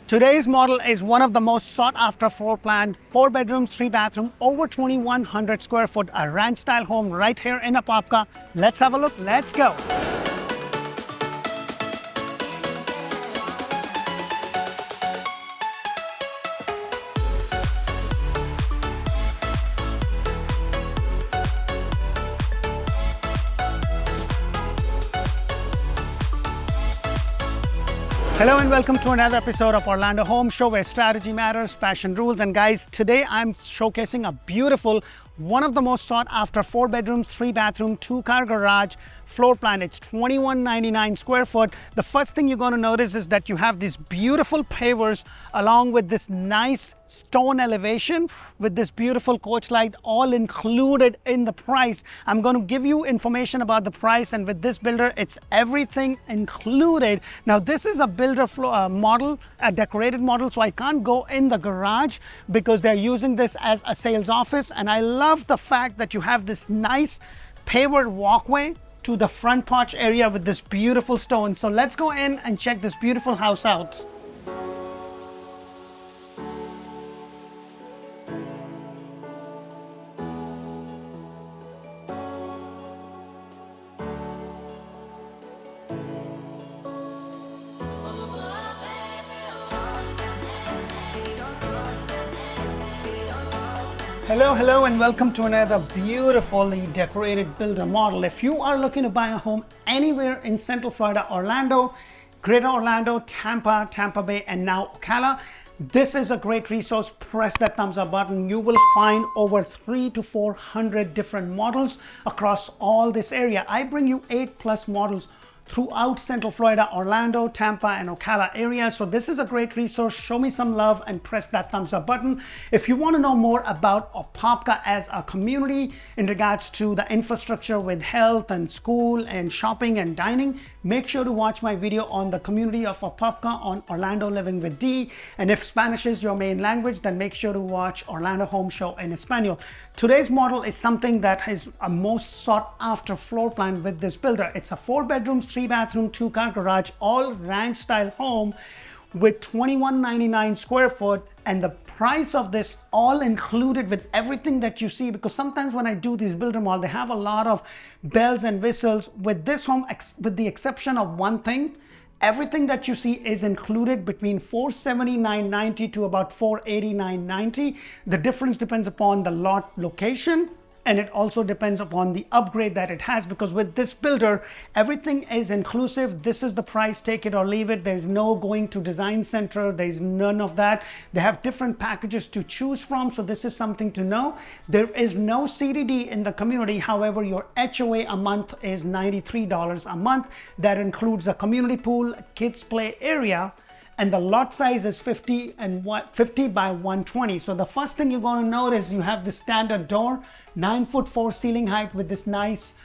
Today's model is one of the most sought after floor plan, 4 bedrooms, 3 bathroom, over 2100 square foot, a ranch style home right here in Apopka. Let's have a look, let's go. Hello and welcome to another episode of Orlando Home Show, where strategy matters, passion rules. And guys, today I'm showcasing a beautiful, one of the most sought after 4 bedrooms, 3 bathroom, 2 car garage floor plan. It's 2199 square foot. The first thing you're going to notice is that you have these beautiful pavers along with this nice stone elevation with this beautiful coach light, all included in the price. I'm going to give you information about the price, and with this builder it's everything included. Now this is a builder model, a decorated model, so I can't go in the garage because they're using this as a sales office. And I love the fact that you have this nice pavered walkway to the front porch area with this beautiful stone. So let's go in and check this beautiful house out. Hello and welcome to another beautifully decorated builder model. If you are looking to buy a home anywhere in Central Florida, Orlando, Greater Orlando, Tampa Bay, and now Ocala, this is a great resource. Press that thumbs up button. You will find over 300 to 400 different models across all this area. I bring you 8+ models throughout Central Florida, Orlando, Tampa, and Ocala area. So this is a great resource. Show me some love and press that thumbs up button. If you want to know more about Apopka as a community in regards to the infrastructure with health and school and shopping and dining, make sure to watch my video on the community of Apopka on Orlando Living with D. And if Spanish is your main language, then make sure to watch Orlando Home Show in Espanol. Today's model is something that is a most sought after floor plan with this builder. It's a 4 bedrooms, 3 bathroom, 2 car garage, all ranch style home with 2199 square foot. And the price of this all included with everything that you see, because sometimes when I do these builder model, they have a lot of bells and whistles. With this home, with the exception of one thing, everything that you see is included between $479.90 to about $489.90. The difference depends upon the lot location, and it also depends upon the upgrade that it has, because with this builder, everything is inclusive. This is the price, take it or leave it. There's no going to design center. There's none of that. They have different packages to choose from. So this is something to know. There is no CDD in the community. However, your HOA a month is $93 a month. That includes a community pool, kids play area, and the lot size is 50 by 120. So the first thing you're going to notice, you have the standard door, 9'4" ceiling height with this nice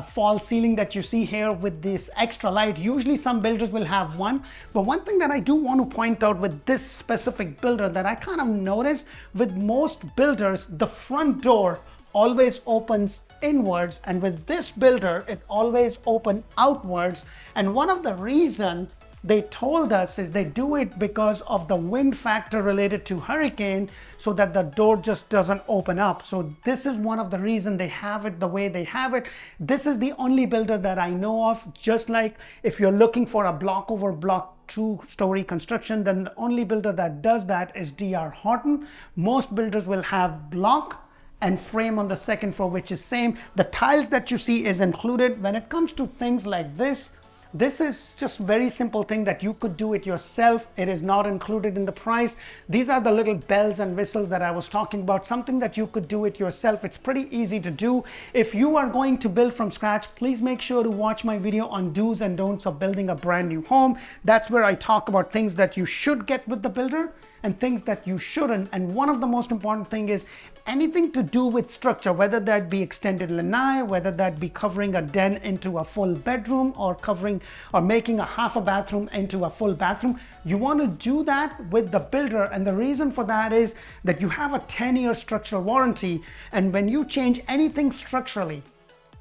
fall ceiling that you see here with this extra light. Usually some builders will have one, but one thing that I do want to point out with this specific builder that I kind of noticed with most builders, the front door always opens inwards, and with this builder, it always open outwards. And one of the reasons they told us is they do it because of the wind factor related to hurricane, so that the door just doesn't open up. So this is one of the reasons they have it the way they have it. This is the only builder that I know of. Just like if you're looking for a block over block 2-story construction, then the only builder that does that is DR Horton. Most builders will have block and frame on the second floor, which is same. The tiles that you see is included. When it comes to things like this is just very simple thing that you could do it yourself. It is not included in the price. These are the little bells and whistles that I was talking about, something that you could do it yourself. It's pretty easy to do. If you are going to build from scratch, please make sure to watch my video on do's and don'ts of building a brand new home. That's where I talk about things that you should get with the builder and things that you shouldn't. And one of the most important thing is anything to do with structure, whether that be extended lanai, whether that be covering a den into a full bedroom, or covering or making a half a bathroom into a full bathroom. You want to do that with the builder, and the reason for that is that you have a 10-year structural warranty, and when you change anything structurally,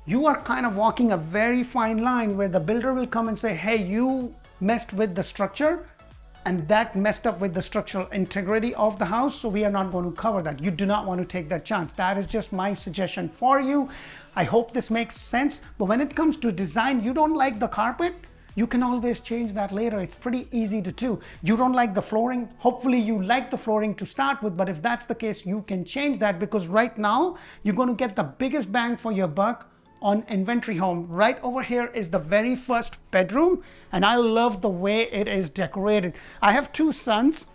you are kind of walking a very fine line where the builder will come and say, hey, you messed with the structure, and that messed up with the structural integrity of the house, so we are not going to cover that. You do not want to take that chance. That is just my suggestion for you. I hope this makes sense. But when it comes to design, you don't like the carpet, you can always change that later. It's pretty easy to do. You don't like the flooring, hopefully you like the flooring to start with, but if that's the case, you can change that, because right now you're going to get the biggest bang for your buck on Inventory Home. Right over here is the very first bedroom, and I love the way it is decorated. I have two sons.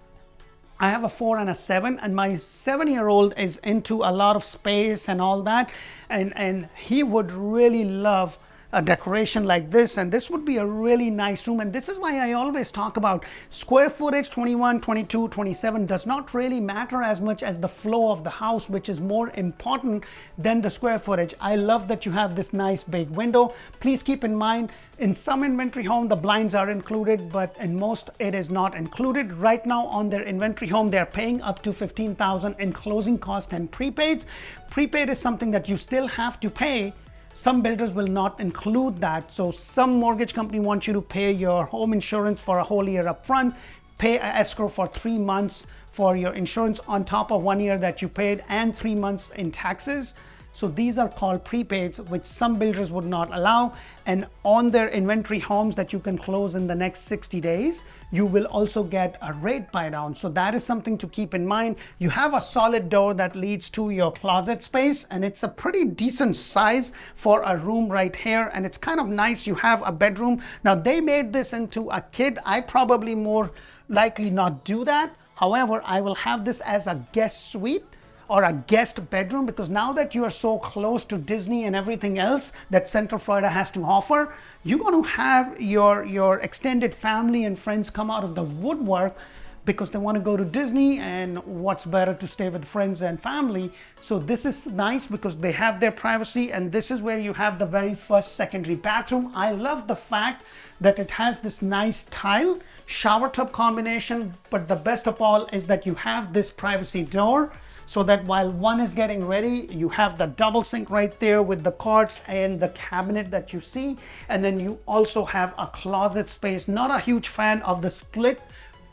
I have a 4 and a 7, and my 7-year-old is into a lot of space and all that, and he would really love a decoration like this, and this would be a really nice room. And this is why I always talk about square footage. 21, 22, 27 does not really matter as much as the flow of the house, which is more important than the square footage. I love that you have this nice big window. Please keep in mind, in some Inventory Home the blinds are included, but in most it is not included. Right now on their Inventory Home they're paying up to $15,000 in closing cost and prepaids. Prepaid is something that you still have to pay. Some builders will not include that. So some mortgage company wants you to pay your home insurance for a whole year up front, pay an escrow for 3 months for your insurance on top of 1 year that you paid, and 3 months in taxes. So these are called prepaids, which some builders would not allow. And on their Inventory Homes that you can close in the next 60 days, you will also get a rate buy down. So that is something to keep in mind. You have a solid door that leads to your closet space, and it's a pretty decent size for a room right here. And it's kind of nice. You have a bedroom. Now they made this into a kid. I probably more likely not do that. However, I will have this as a guest suite or a guest bedroom, because now that you are so close to Disney and everything else that Central Florida has to offer, you're going to have your extended family and friends come out of the woodwork because they want to go to Disney, and what's better to stay with friends and family. So this is nice because they have their privacy, and this is where you have the very first secondary bathroom. I love the fact that it has this nice tile shower tub combination, but the best of all is that you have this privacy door, so that while one is getting ready, you have the double sink right there with the quartz and the cabinet that you see. And then you also have a closet space. Not a huge fan of the split,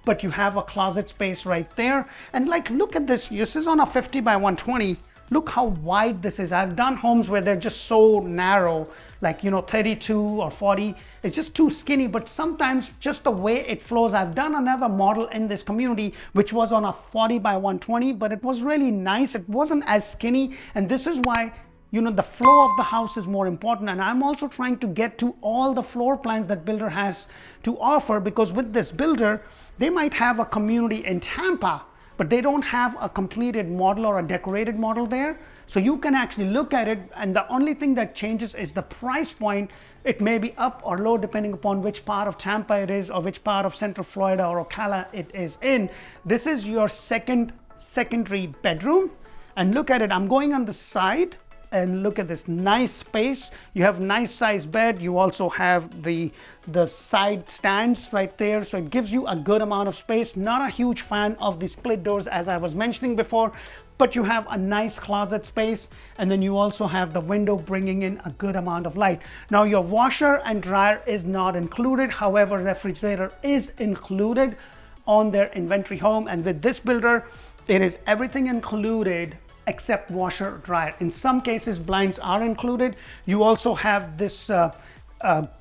but you have a closet space right there. And like, look at this. This is on a 50 by 120. Look how wide this is. I've done homes where they're just so narrow, like, 32 or 40. It's just too skinny, but sometimes just the way it flows. I've done another model in this community, which was on a 40 by 120, but it was really nice. It wasn't as skinny. And this is why, the flow of the house is more important. And I'm also trying to get to all the floor plans that builder has to offer, because with this builder, they might have a community in Tampa, but they don't have a completed model or a decorated model there. So you can actually look at it, and the only thing that changes is the price point. It may be up or low depending upon which part of Tampa it is or which part of Central Florida or Ocala it is in. This is your secondary bedroom, and look at it. I'm going on the side, and look at this nice space. You have nice size bed. You also have the side stands right there, so it gives you a good amount of space. Not a huge fan of the split doors, as I was mentioning before, but you have a nice closet space, and then you also have the window bringing in a good amount of light. Now your washer and dryer is not included, however refrigerator is included on their Inventory Home. And with this builder, it is everything included except washer dryer. In some cases blinds are included. You also have this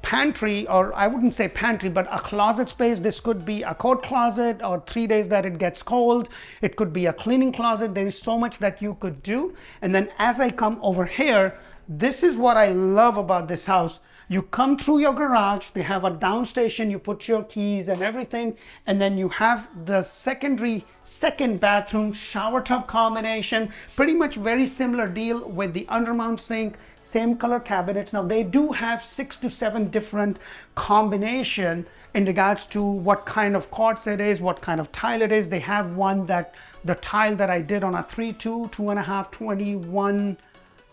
pantry, or I wouldn't say pantry, but a closet space. This could be a coat closet, or 3 days that it gets cold. It could be a cleaning closet. There is so much that you could do. And then as I come over here, this is what I love about this house. You come through your garage, they have a downstation, you put your keys and everything, and then you have the second bathroom shower tub combination. Pretty much very similar deal with the undermount sink, same color cabinets. Now they do have 6 to 7 different combination in regards to what kind of quartz it is, what kind of tile it is. They have one that the tile that I did on a 3.2, 2.5, 21,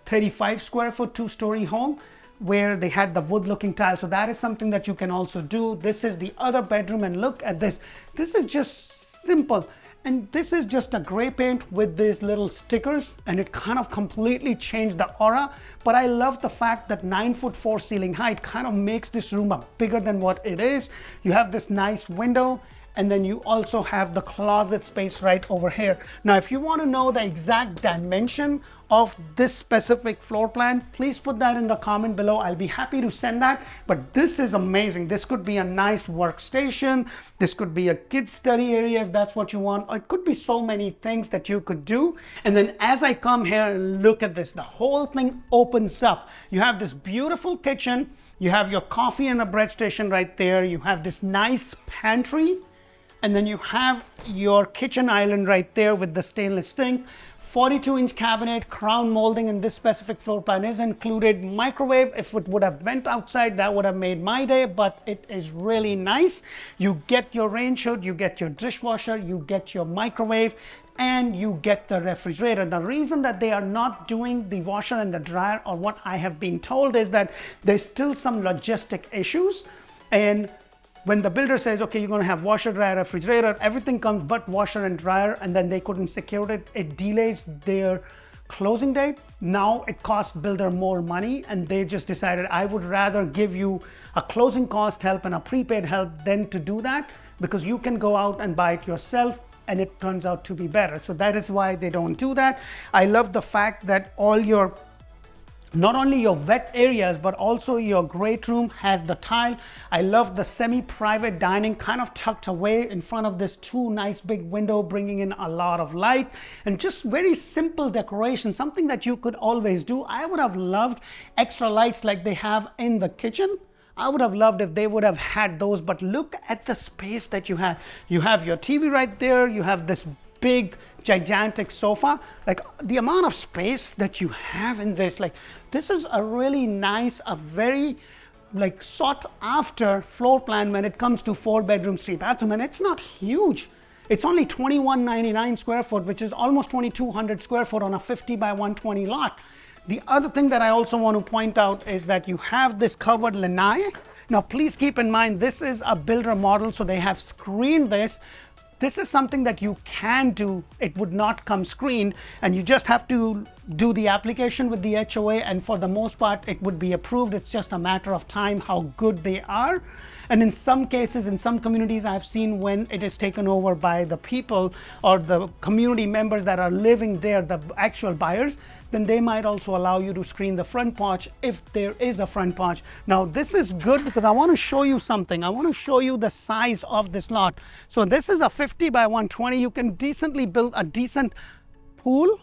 35 square foot 2-story home, where they had the wood looking tile. So that is something that you can also do. This is the other bedroom, and look at this. This is just simple. And this is just a gray paint with these little stickers, and it kind of completely changed the aura. But I love the fact that 9'4" ceiling height kind of makes this room up bigger than what it is. You have this nice window, And then you also have the closet space right over here. Now, if you want to know the exact dimension of this specific floor plan, please put that in the comment below. I'll be happy to send that. But this is amazing. This could be a nice workstation. This could be a kids study area if that's what you want. Or it could be so many things that you could do. And then as I come here and look at this, the whole thing opens up. You have this beautiful kitchen. You have your coffee and a bread station right there. You have this nice pantry. And then you have your kitchen island right there with the stainless sink. 42-inch cabinet, crown molding in this specific floor plan is included. Microwave, if it would have went outside, that would have made my day, but it is really nice. You get your range hood, you get your dishwasher, you get your microwave, and you get the refrigerator. The reason that they are not doing the washer and the dryer, or what I have been told, is that there's still some logistic issues. And when the builder says, okay, you're going to have washer, dryer, refrigerator, everything comes but washer and dryer, and then they couldn't secure it, it delays their closing date. Now it costs builder more money, and they just decided, I would rather give you a closing cost help and a prepaid help than to do that, because you can go out and buy it yourself and it turns out to be better. So that is why they don't do that. I love the fact that all your, not only your wet areas, but also your great room has the tile. I love the semi-private dining kind of tucked away in front of this two nice big window, bringing in a lot of light, and just very simple decoration, something that you could always do. I would have loved extra lights like they have in the kitchen. I would have loved if they would have had those, but look at the space that you have. You have your TV right there. You have this big gigantic sofa. Like the amount of space that you have in this, like this is a really nice, a very like sought after floor plan when it comes to 4 bedrooms, 3 bathroom, and it's not huge. It's only 2199 square foot, which is almost 2200 square foot on a 50 by 120 lot. The other thing that I also want to point out is that you have this covered lanai. Now please keep in mind, this is a builder model, so they have screened this. This is something that you can do. It would not come screened, and you just have to do the application with the HOA, and for the most part it would be approved. It's just a matter of time how good they are. And in some cases, in some communities, I've seen when it is taken over by the people or the community members that are living there, the actual buyers, then they might also allow you to screen the front porch if there is a front porch. Now this is good because I want to show you something. I want to show you the size of this lot. So this is a 50 by 120. You can decently build a decent pool,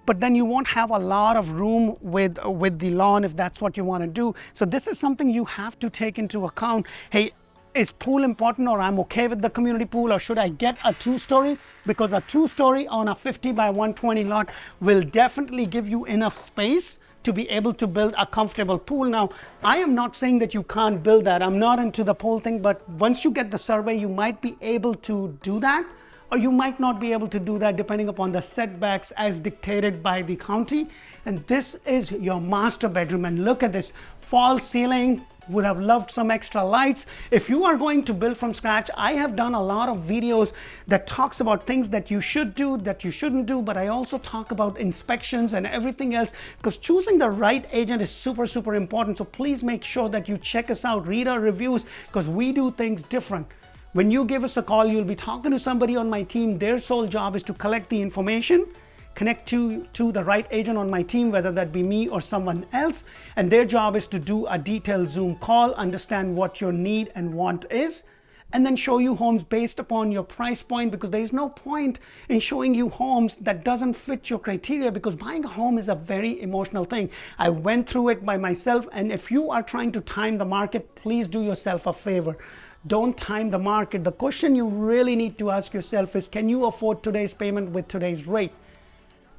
but then you won't have a lot of room with the lawn if that's what you want to do. So this is something you have to take into account. Hey, is pool important, or I'm okay with the community pool, or should I get a 2-story? Because a 2-story on a 50 by 120 lot will definitely give you enough space to be able to build a comfortable pool. Now, I am not saying that you can't build that. I'm not into the pool thing, but once you get the survey, you might be able to do that, or you might not be able to do that depending upon the setbacks as dictated by the county. And this is your master bedroom, and look at this false ceiling. Would have loved some extra lights. If you are going to build from scratch, I have done a lot of videos that talks about things that you should do, that you shouldn't do, but I also talk about inspections and everything else, because choosing the right agent is super important. So please make sure that you check us out, read our reviews, because we do things different. When you give us a call, you'll be talking to somebody on my team. Their sole job is to collect the information, connect to the right agent on my team, whether that be me or someone else, and their job is to do a detailed Zoom call, understand what your need and want is, and then show you homes based upon your price point, because there is no point in showing you homes that doesn't fit your criteria, because buying a home is a very emotional thing. I went through it by myself, and if you are trying to time the market, please do yourself a favor. Don't time the market. The question you really need to ask yourself is, can you afford today's payment with today's rate?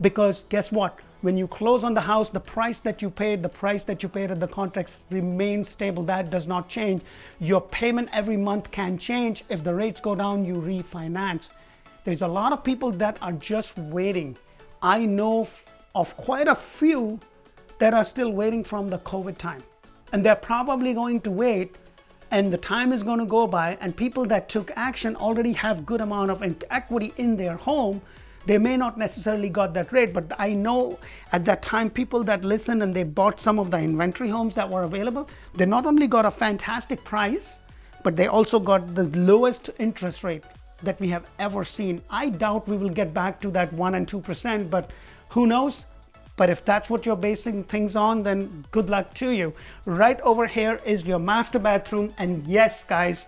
Because guess what? When you close on the house, the price that you paid at the contract remains stable. That does not change. Your payment every month can change. If the rates go down, you refinance. There's a lot of people that are just waiting. I know of quite a few that are still waiting from the COVID time. And they're probably going to wait, and the time is going to go by, and people that took action already have good amount of equity in their home. They may not necessarily got that rate, but I know at that time people that listened and they bought some of the inventory homes that were available, they not only got a fantastic price, but they also got the lowest interest rate that we have ever seen. I doubt we will get back to that 1 and 2%, but who knows? But if that's what you're basing things on, then good luck to you. Right over here is your master bathroom. And yes, guys,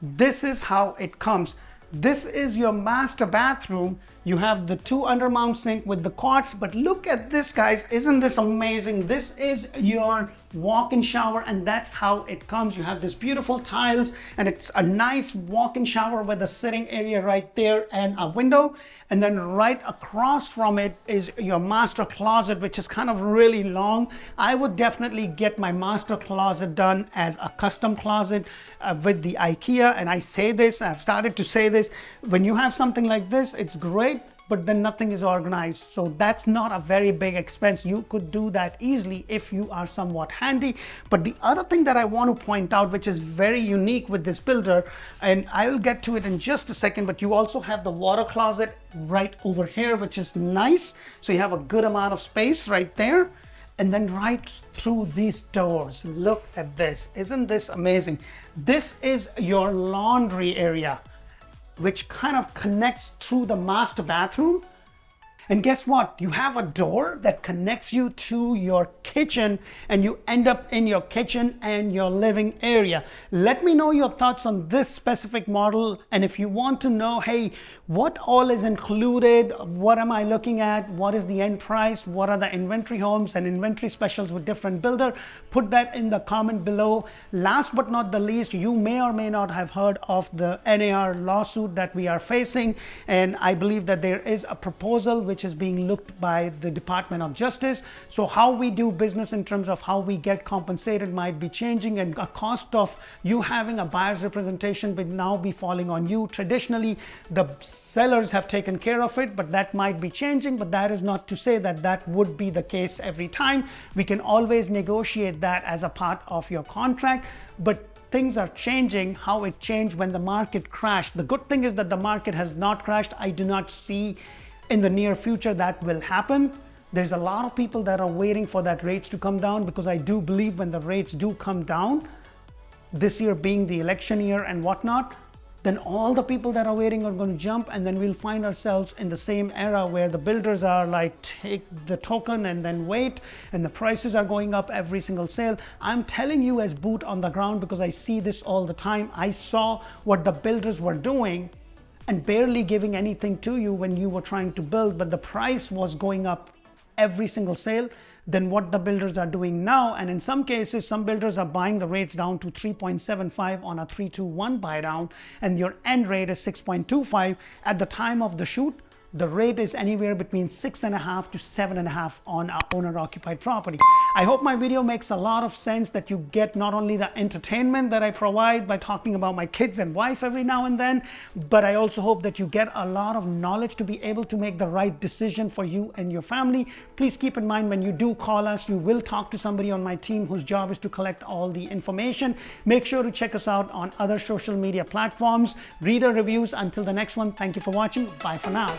this is how it comes. This is your master bathroom. You have the 2 undermount sink with the quartz, but look at this, guys. Isn't this amazing? This is your walk-in shower, and that's how it comes. You have this beautiful tiles, and it's a nice walk-in shower with a sitting area right there and a window. And then right across from it is your master closet, which is kind of really long. I would definitely get my master closet done as a custom closet with the IKEA. And I say this, I've started to say this, when you have something like this, it's great, but then nothing is organized. So that's not a very big expense. You could do that easily if you are somewhat handy. But the other thing that I want to point out, which is very unique with this builder, and I will get to it in just a second, but you also have the water closet right over here, which is nice. So you have a good amount of space right there. And then right through these doors, look at this. Isn't this amazing? This is your laundry area, which kind of connects through the master bathroom. And guess what? You have a door that connects you to your kitchen, and you end up in your kitchen and your living area. Let me know your thoughts on this specific model. And if you want to know, hey, what all is included? What am I looking at? What is the end price? What are the inventory homes and inventory specials with different builder? Put that in the comment below. Last but not the least, you may or may not have heard of the NAR lawsuit that we are facing. And I believe that there is a proposal which is being looked by the Department of Justice. So how we do business in terms of how we get compensated might be changing, and a cost of you having a buyer's representation will now be falling on you. Traditionally, the sellers have taken care of it, but that might be changing. But that is not to say that that would be the case every time. We can always negotiate that as a part of your contract, but things are changing how it changed when the market crashed. The good thing is that the market has not crashed. I do not see in the near future that will happen. There's a lot of people that are waiting for that rates to come down, because I do believe when the rates do come down, this year being the election year and whatnot, then all the people that are waiting are going to jump, and then we'll find ourselves in the same era where the builders are like, take the token and then wait, and the prices are going up every single sale. I'm telling you as boot on the ground, because I see this all the time. I saw what the builders were doing and barely giving anything to you when you were trying to build, but the price was going up every single sale than what the builders are doing now. And in some cases, some builders are buying the rates down to 3.75 on a 3-2-1 buy down, and your end rate is 6.25. At the time of the shoot, the rate is anywhere between 6.5 to 7.5 on our owner-occupied property. I hope my video makes a lot of sense, that you get not only the entertainment that I provide by talking about my kids and wife every now and then, but I also hope that you get a lot of knowledge to be able to make the right decision for you and your family. Please keep in mind, when you do call us, you will talk to somebody on my team whose job is to collect all the information. Make sure to check us out on other social media platforms. Reader reviews. Until the next one, thank you for watching. Bye for now.